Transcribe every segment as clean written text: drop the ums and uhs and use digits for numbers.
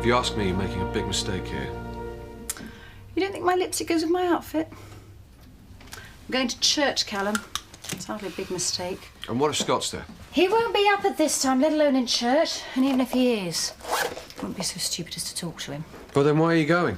If you ask me, you're making a big mistake here. You don't think my lipstick goes with my outfit? I'm going to church, Callum. It's hardly a big mistake. And what if Scott's there? He won't be up at this time, let alone in church. And even if he is, I won't be so stupid as to talk to him. Well, then why are you going?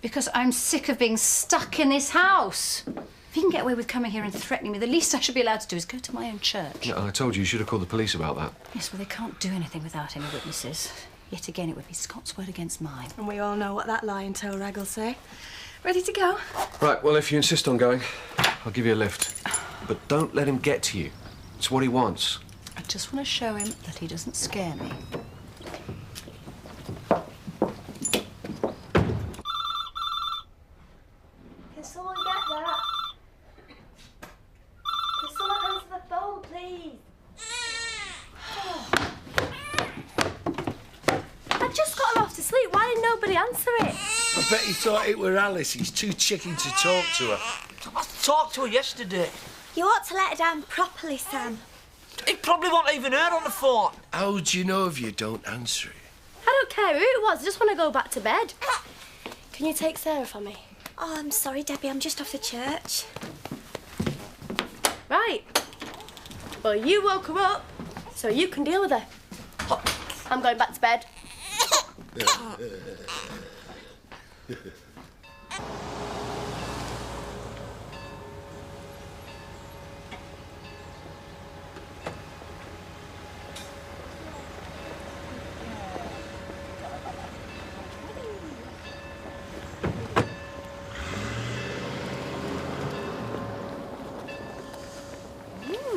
Because I'm sick of being stuck in this house. If he can get away with coming here and threatening me, the least I should be allowed to do is go to my own church. No, I told you should have called the police about that. Yes, well, they can't do anything without any witnesses. Yet again, it would be Scott's word against mine. And we all know what that lying toe rag will say. Ready to go? Right, well, if you insist on going, I'll give you a lift. But don't let him get to you. It's what he wants. I just want to show him that he doesn't scare me. Can someone get that? Can someone answer the phone, please? I just got her off to sleep. Why did nobody answer it? I bet he thought it were Alice. He's too chicken to talk to her. I talked to her yesterday. You ought to let her down properly, Sam. He probably won't even hear on the phone. How do you know if you don't answer it? I don't care who it was. I just want to go back to bed. Can you take Sarah for me? Oh, I'm sorry, Debbie. I'm just off to church. Right. Well, you woke her up, so you can deal with her. I'm going back to bed.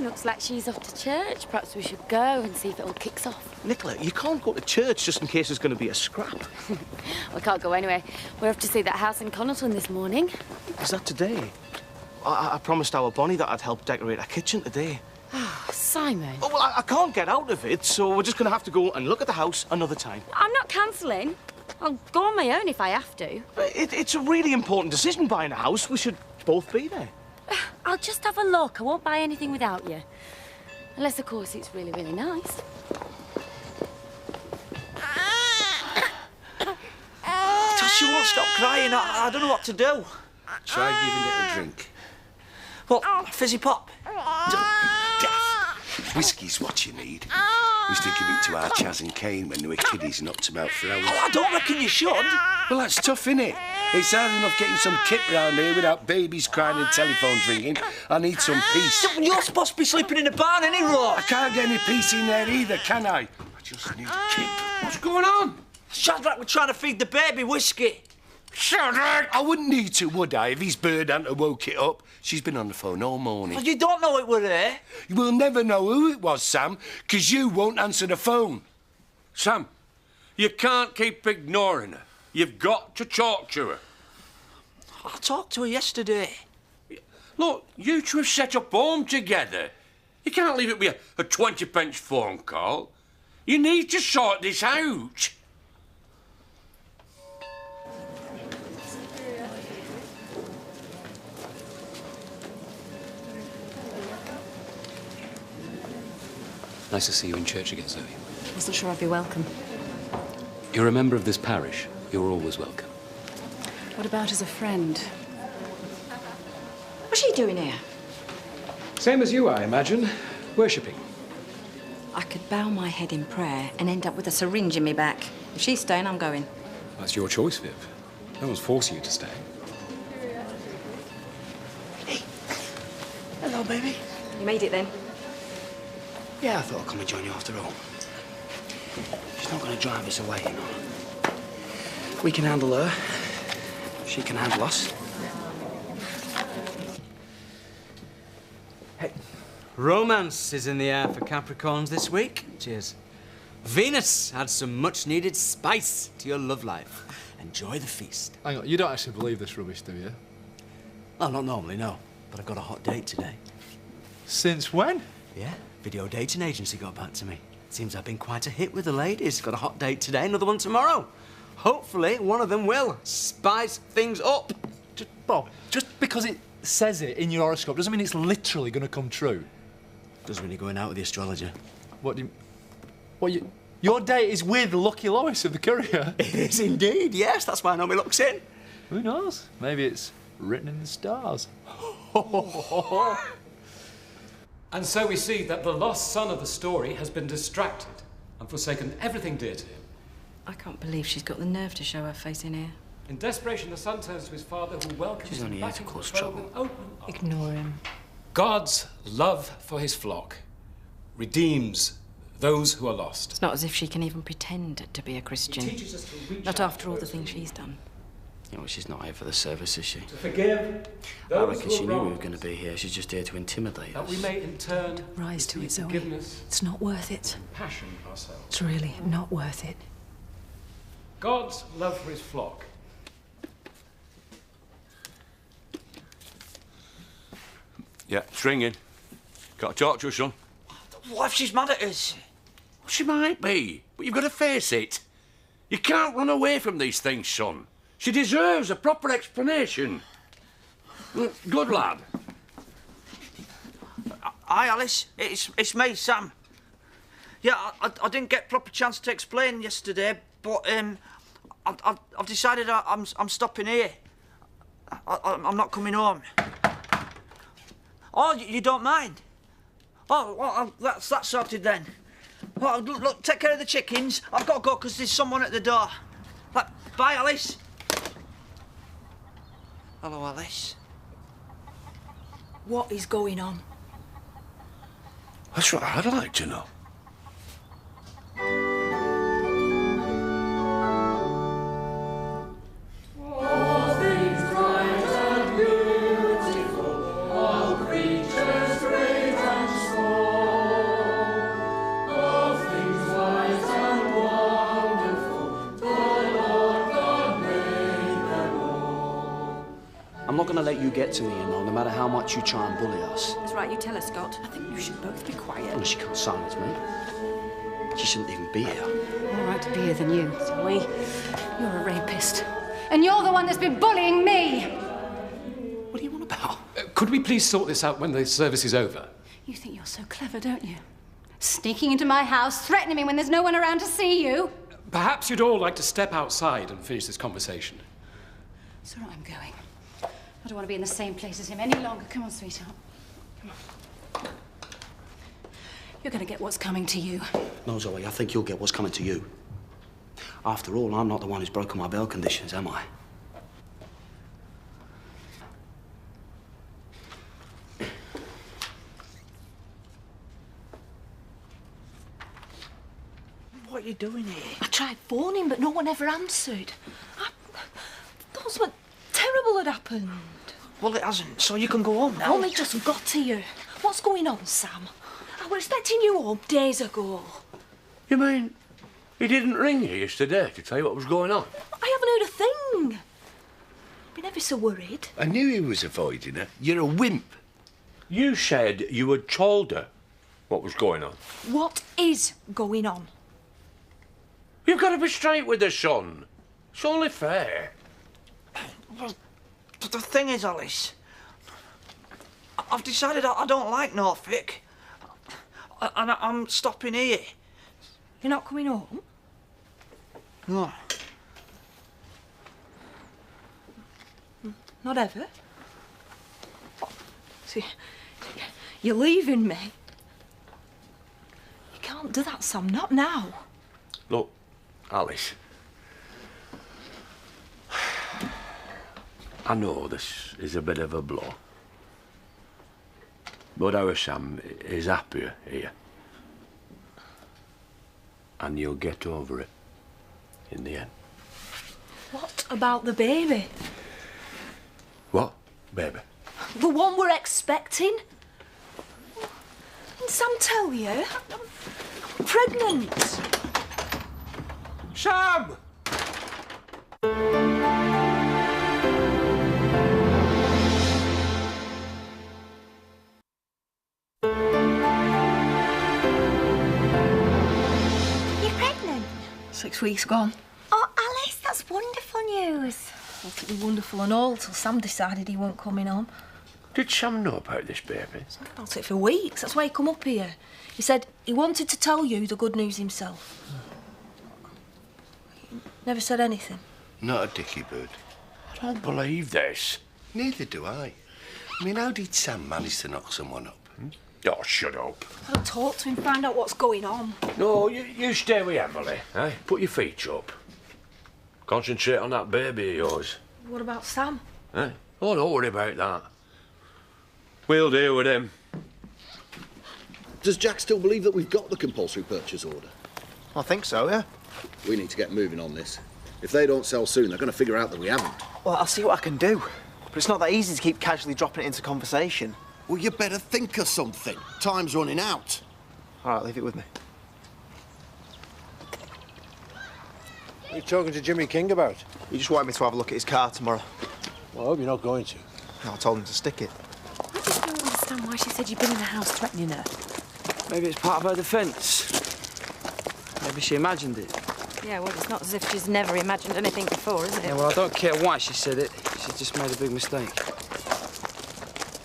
Looks like she's off to church. Perhaps we should go and see if it all kicks off. Nicola, you can't go to church just in case there's going to be a scrap. We can't go anyway. We're off to see that house in Connaughton this morning. Is that today? I promised our Bonnie that I'd help decorate our kitchen today. Oh, Simon. Oh, well, I can't get out of it, so we're just going to have to go and look at the house another time. I'm not cancelling. I'll go on my own if I have to. It's a really important decision, buying a house. We should both be there. I'll just have a look. I won't buy anything without you. Unless, of course, it's really, really nice. She won't stop crying. I don't know what to do. Try giving it a drink. What, fizzy pop? Daft. Whiskey's what you need. Used to give it to our Chaz and Kane when they were kiddies and knocked them out for hours. Oh, I don't reckon you should. Well, that's tough, innit? It's hard enough getting some kit round here without babies crying and telephones ringing. I need some peace. You're supposed to be sleeping in a barn, any road. I can't get any peace in there either, can I? I just need a kip. What's going on? Shadrach, we're trying to feed the baby whiskey. Shadrach! I wouldn't need to, would I, if his bird hadn't woke it up? She's been on the phone all morning. Well, you don't know it were there. You will never know who it was, Sam, because you won't answer the phone. Sam, you can't keep ignoring her. You've got to talk to her. I talked to her yesterday. Look, you two have set up home together. You can't leave it with a 20-pence phone call. You need to sort this out. Nice to see you in church again, Zoe. Wasn't sure I'd be welcome. You're a member of this parish. You're always welcome. What about as a friend? What's she doing here? Same as you, I imagine. Worshipping. I could bow my head in prayer and end up with a syringe in my back. If she's staying, I'm going. That's your choice, Viv. No one's forcing you to stay. Hey. Hello, baby. You made it then? Yeah, I thought I'd come and join you after all. She's not going to drive us away, you know. We can handle her. She can handle us. Hey, romance is in the air for Capricorns this week. Cheers. Venus adds some much-needed spice to your love life. Enjoy the feast. Hang on, you don't actually believe this rubbish, do you? Well, not normally, no. But I got a hot date today. Since when? Yeah, video dating agency got back to me. Seems I've been quite a hit with the ladies. Got a hot date today, another one tomorrow. Hopefully, one of them will spice things up. Bob, just because it says it in your horoscope doesn't mean it's literally going to come true. Does when you're going out with the astrologer. What do you... What, Your date is with Lucky Lois of the Courier. It is indeed, yes. That's why Naomi looks in. Who knows? Maybe it's written in the stars. And so we see that the lost son of the story has been distracted and forsaken everything dear to him. I can't believe she's got the nerve to show her face in here. In desperation, the son turns to his father, who welcomes She's him only here back to into cause the fold trouble. with open arms. Ignore him. God's love for his flock redeems those who are lost. It's not as if she can even pretend to be a Christian. He teaches us to reach Not out after to all the those things who need she's done. You know, she's not here for the service, is she? to forgive I those reckon who she are knew we were wronged, going to be here. She's just here to intimidate that us. we may in turn Rise to it, receive Zoe. forgiveness, It's not worth it. passion ourselves. It's really not worth it. God's love for his flock. Yeah, it's ringing. Got to talk to her, son. What if she's mad at us? Well, she might be, but you've got to face it. You can't run away from these things, son. She deserves a proper explanation. Good lad. Hi, Alice. It's me, Sam. Yeah, I didn't get proper chance to explain yesterday, but I've decided I'm stopping here. I'm not coming home. Oh, you don't mind? Oh, well, that's sorted then. Well, look, take care of the chickens. I've got to go because there's someone at the door. Bye, Alice. Hello, Alice. What is going on? That's what I'd like to know. I'm not going to let you get to me, you know, no matter how much you try and bully us. That's right, you tell her, Scott. I think you should both be quiet. Well, she can't silence me. She shouldn't even be here. More right to be here than you, Zoe. You're a rapist. And you're the one that's been bullying me! What are you on about? Could we please sort this out when the service is over? You think you're so clever, don't you? Sneaking into my house, threatening me when there's no one around to see you. Perhaps you'd all like to step outside and finish this conversation. It's all right, I'm going. I don't want to be in the same place as him any longer. Come on, sweetheart. Come on. You're going to get what's coming to you. No, Zoe, I think you'll get what's coming to you. After all, I'm not the one who's broken my bail conditions, am I? What are you doing here? I tried phoning, but no one ever answered. I thought something terrible had happened. Well, it hasn't, so you can go home I now. only just got here. What's going on, Sam? I was expecting you home days ago. You mean he didn't ring you yesterday to tell you what was going on? I haven't heard a thing. Been ever so worried. I knew he was avoiding her. You're a wimp. You said you had told her what was going on. What is going on? You've got to be straight with her, son. It's only fair. Well, the thing is, Alice, I've decided I don't like Norfolk. And I'm stopping here. You're not coming home? No. Not ever? See, you're leaving me. You can't do that, Sam. Not now. Look, Alice. I know this is a bit of a blow. But our Sam is happier here. And you'll get over it in the end. What about the baby? What, baby? The one we're expecting? Didn't Sam tell you? I'm pregnant. Sam! You're pregnant? 6 weeks gone. Oh, Alice, that's wonderful news. Thought it'd be wonderful and all till Sam decided he weren't coming home. Did Sam know about this baby? He's about it for weeks. That's why he come up here. He said he wanted to tell you the good news himself. Never said anything? Not a dicky bird. I don't believe this. Neither do I. I mean, how did Sam manage to knock someone up? Oh, shut up. I'll talk to him, find out what's going on. No, you stay with Emily, eh? Put your feet up. Concentrate on that baby of yours, What about Sam? eh? Oh, don't worry about that. We'll deal with him. Does Jack still believe that we've got the compulsory purchase order? I think so, yeah. We need to get moving on this. If they don't sell soon, they're going to figure out that we haven't. Well, I'll see what I can do. But it's not that easy to keep casually dropping it into conversation. Well, you better think of something. Time's running out. All right, leave it with me. What are you talking to Jimmy King about? He just wanted me to have a look at his car tomorrow. Well, I hope you're not going to. I told him to stick it. I just don't understand why she said you'd been in the house threatening her. Maybe it's part of her defence. Maybe she imagined it. Yeah, well, it's not as if she's never imagined anything before, is it? Yeah, well, I don't care why she said it. She's just made a big mistake.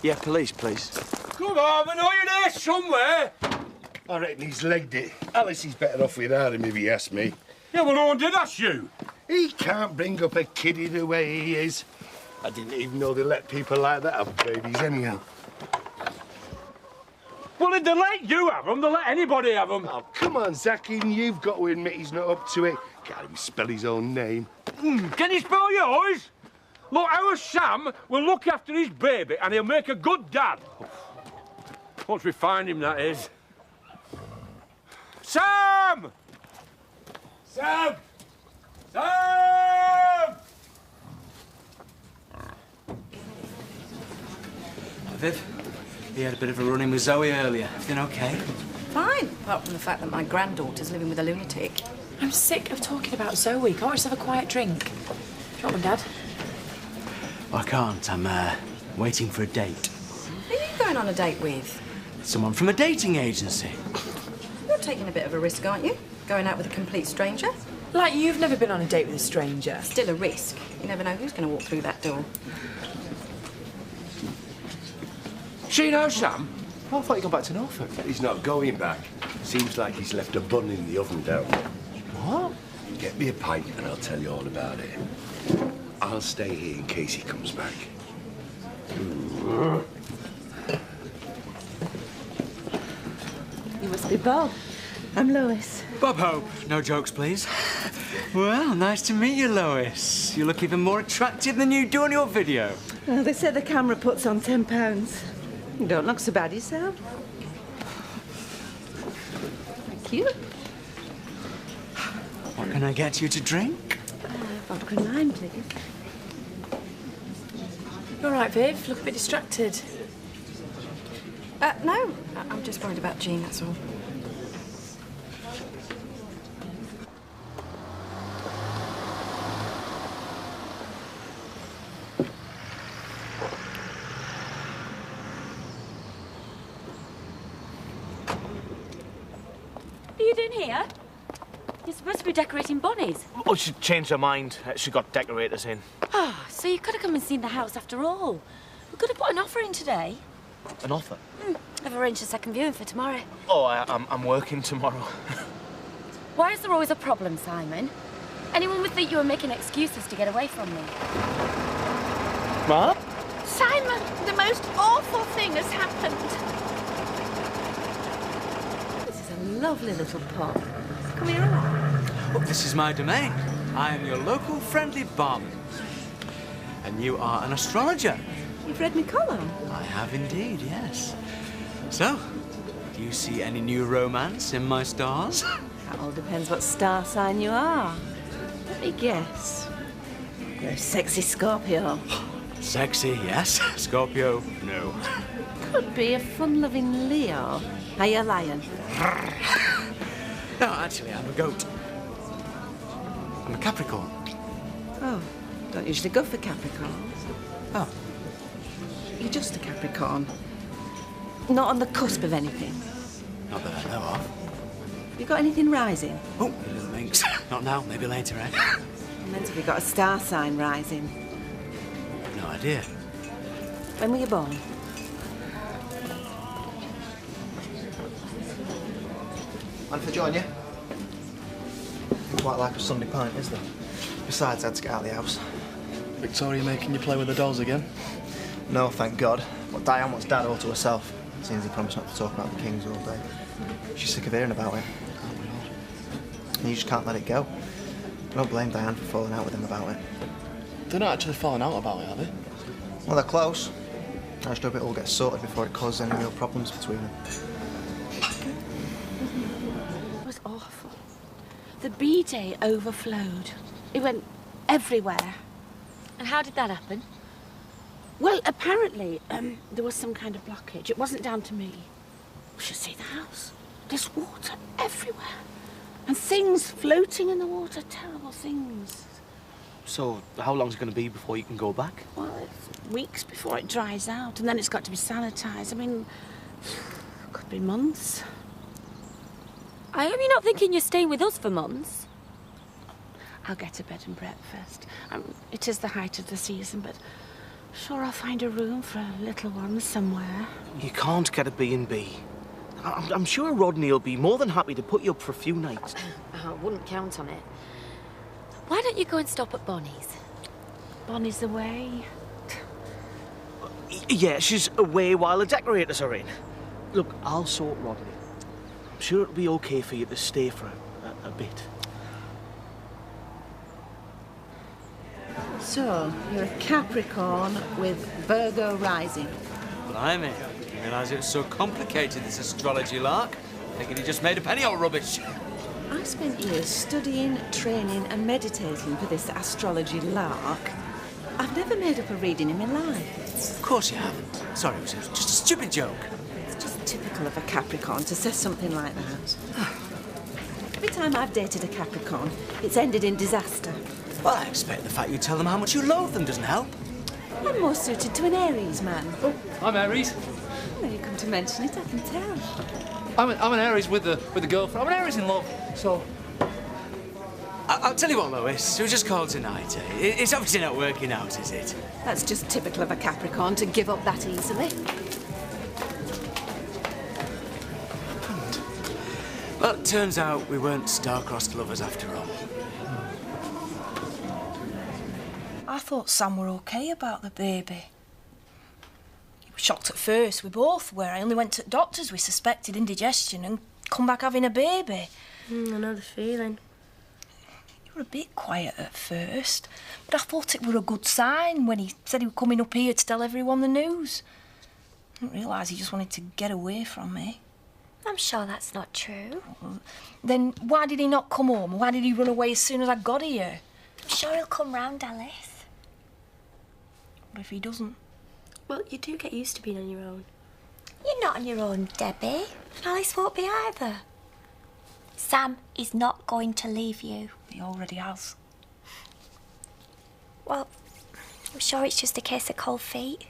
Yeah, police, please. Come on, I know you're there somewhere. I reckon he's legged it. Alice is better off without him, if you ask me. Yeah, well, no one did ask you. He can't bring up a kiddie the way he is. I didn't even know they let people like that have babies anyhow. Well, if they let you have them, they'll let anybody have them. Oh, come on, Zachin, you've got to admit he's not up to it. Can't even spell his own name. Can you spell yours? Look, our Sam will look after his baby and he'll make a good dad. Once we find him, that is. Sam! Sam! Sam! Viv, he had a bit of a run-in with Zoe earlier. Everything okay? Fine, apart from the fact that my granddaughter's living with a lunatic. I'm sick of talking about Zoe. Can't we just have a quiet drink? Drop them, Dad. I can't. I'm waiting for a date. Who are you going on a date with? Someone from a dating agency. You're taking a bit of a risk, aren't you? Going out with a complete stranger? Like you've never been on a date with a stranger. Still a risk. You never know who's going to walk through that door. She knows Sam? Oh, I thought he'd gone back to Norfolk. He's not going back. Seems like he's left a bun in the oven down there. What? Get me a pint and I'll tell you all about it. I'll stay here in case he comes back. You must be Bob. I'm Lois. Bob Hope. No jokes, please. Well, nice to meet you, Lois. You look even more attractive than you do on your video. Well, they said the camera puts on £10. You don't look so bad yourself. Thank you. What can I get you to drink? Vodka and lime, please. You all right, Viv? Look a bit distracted. No. I'm just worried about Jean, that's all. What are you doing here? You're supposed to be decorating Bonnie's. Oh, she changed her mind. She got decorators in. Oh, so you could have come and seen the house after all. We could have put an offer in today. An offer? I've arranged a second viewing for tomorrow. Oh, I'm working tomorrow. Why is there always a problem, Simon? Anyone would think you were making excuses to get away from me. What? Simon, the most awful thing has happened. This is a lovely little pot. Come here, on. Look, this is my domain. I am your local friendly barman. And you are an astrologer. You've read me column. I have indeed, yes. So, do you see any new romance in my stars? That all depends what star sign you are. Let me guess. You're a sexy Scorpio. Sexy, yes. Scorpio, no. Could be a fun-loving Leo. Are you a lion? No, actually, I'm a goat. I'm a Capricorn. Oh, don't usually go for Capricorns. Oh. You're just a Capricorn. Not on the cusp of anything. Not that I know of. You got anything rising? Oh, you little minx. Not now, maybe later, eh? I meant if you got a star sign rising. No idea. When were you born? Mind if I join you? Quite like a Sunday pint, is there? Besides, I had to get out of the house. Victoria making you play with the dolls again? No, thank God. But Diane wants Dad all to herself, since he promised not to talk about the Kings all day. She's sick of hearing about it. And you just can't let it go. I don't blame Diane for falling out with him about it. They're not actually falling out about it, are they? Well, they're close. I just hope it all gets sorted before it causes any real problems between them. It was awful. The B-Day overflowed. It went everywhere. And how did that happen? Well, apparently, there was some kind of blockage. It wasn't down to me. We should see the house. There's water everywhere. And things floating in the water, terrible things. So, how long's it going to be before you can go back? Well, it's weeks before it dries out, and then it's got to be sanitised. I mean, could be months. I hope you're not thinking you're staying with us for months. I'll get a bed and breakfast. It is the height of the season, but sure I'll find a room for a little one somewhere. You can't get a B&B. I'm sure Rodney will be more than happy to put you up for a few nights. I wouldn't count on it. Why don't you go and stop at Bonnie's? Bonnie's away. Yeah, she's away while the decorators are in. Look, I'll sort Rodney. I'm sure it'll be okay for you to stay for a bit. So, you're a Capricorn with Virgo rising. Blimey, I didn't realise it was so complicated, this astrology lark. I think he just made up any old rubbish. I spent years studying, training and meditating for this astrology lark. I've never made up a reading in my life. Of course you haven't. Sorry, it was just a stupid joke. It's just typical of a Capricorn to say something like that. Every time I've dated a Capricorn, it's ended in disaster. Well, I expect the fact you tell them how much you loathe them doesn't help. I'm more suited to an Aries man. Oh, I'm Aries. Well, you come to mention it, I can tell. I'm an Aries with a girlfriend. I'm an Aries in love, so... I'll tell you what, Lois, we'll just call tonight. It's obviously not working out, is it? That's just typical of a Capricorn to give up that easily. Well, it turns out we weren't star-crossed lovers after all. I thought Sam were OK about the baby. He was shocked at first, we both were. I only went to doctors, we suspected indigestion, and come back having a baby. I know the feeling. He were a bit quiet at first, but I thought it were a good sign when he said he was coming up here to tell everyone the news. I didn't realise he just wanted to get away from me. I'm sure that's not true. Then why did he not come home? Why did he run away as soon as I got here? I'm sure he'll come round, Alice. What if he doesn't? Well, you do get used to being on your own. You're not on your own, Debbie. Alice won't be either. Sam is not going to leave you. He already has. Well, I'm sure it's just a case of cold feet.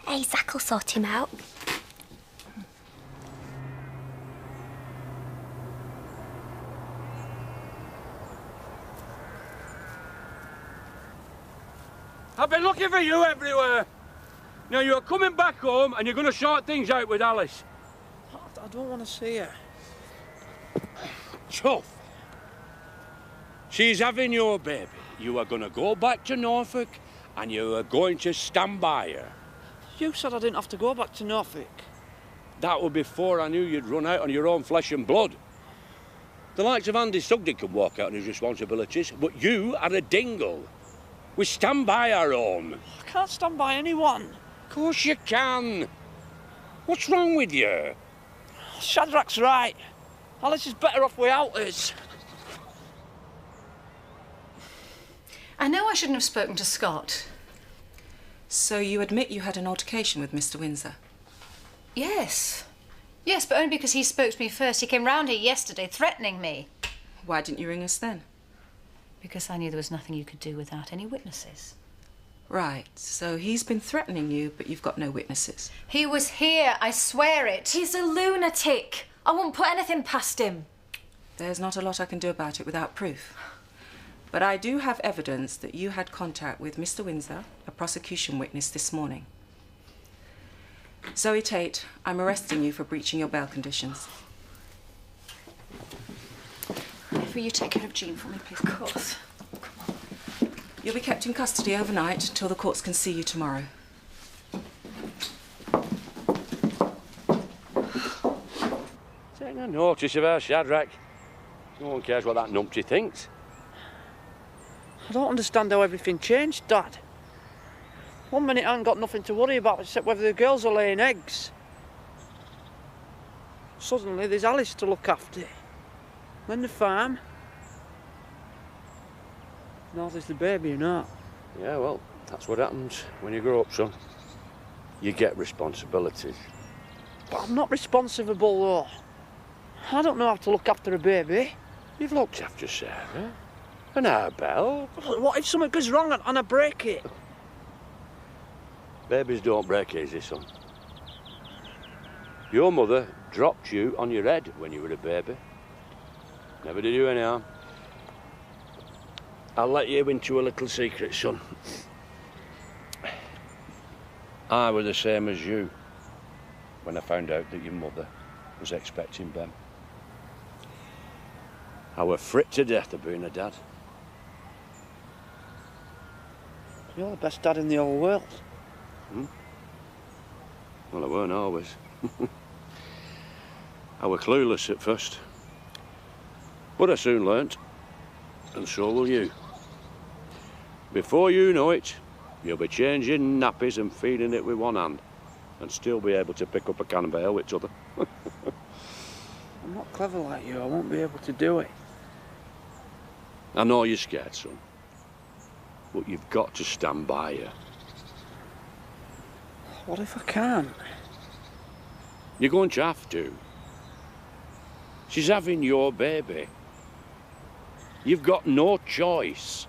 Hey, Zach'll sort him out. I've been looking for you everywhere. Now, you're coming back home and you're going to sort things out with Alice. I don't want to see her. Chuff. She's having your baby. You are going to go back to Norfolk and you are going to stand by her. You said I didn't have to go back to Norfolk. That was before I knew you'd run out on your own flesh and blood. The likes of Andy Sugden can walk out on his responsibilities, but you are a dingle. We stand by our own. I can't stand by anyone. Of course you can. What's wrong with you? Shadrach's right. Alice is better off without us. I know I shouldn't have spoken to Scott. So you admit you had an altercation with Mr. Windsor? Yes. Yes, but only because he spoke to me first. He came round here yesterday threatening me. Why didn't you ring us then? Because I knew there was nothing you could do without any witnesses. Right, so he's been threatening you, but you've got no witnesses. He was here, I swear it. He's a lunatic. I wouldn't put anything past him. There's not a lot I can do about it without proof. But I do have evidence that you had contact with Mr. Windsor, a prosecution witness, this morning. Zoe Tate, I'm arresting you for breaching your bail conditions. Will you take care of Jean for me, please? Of course. Come on. You'll be kept in custody overnight till the courts can see you tomorrow. Take no notice of her, Shadrach. No one cares what that numpty thinks. I don't understand how everything changed, Dad. One minute I ain't got nothing to worry about except whether the girls are laying eggs. Suddenly there's Alice to look after. Then the farm. Now there's the baby and that. Yeah, well, that's what happens when you grow up, son. You get responsibilities. But I'm not responsible, though. I don't know how to look after a baby. You've looked after Sarah. And Emmerdale. What if something goes wrong and I break it? Babies don't break easy, son. Your mother dropped you on your head when you were a baby. Never did you any harm. I'll let you into a little secret, son. I was the same as you when I found out that your mother was expecting Ben. I were frit to death of being a dad. You're the best dad in the whole world. Hmm? Well, I weren't always. I were clueless at first. But I soon learnt, and so will you. Before you know it, you'll be changing nappies and feeding it with one hand, and still be able to pick up a can of ale with the other. I'm not clever like you, I won't be able to do it. I know you're scared, son, but you've got to stand by her. What if I can't? You're going to have to. She's having your baby. You've got no choice.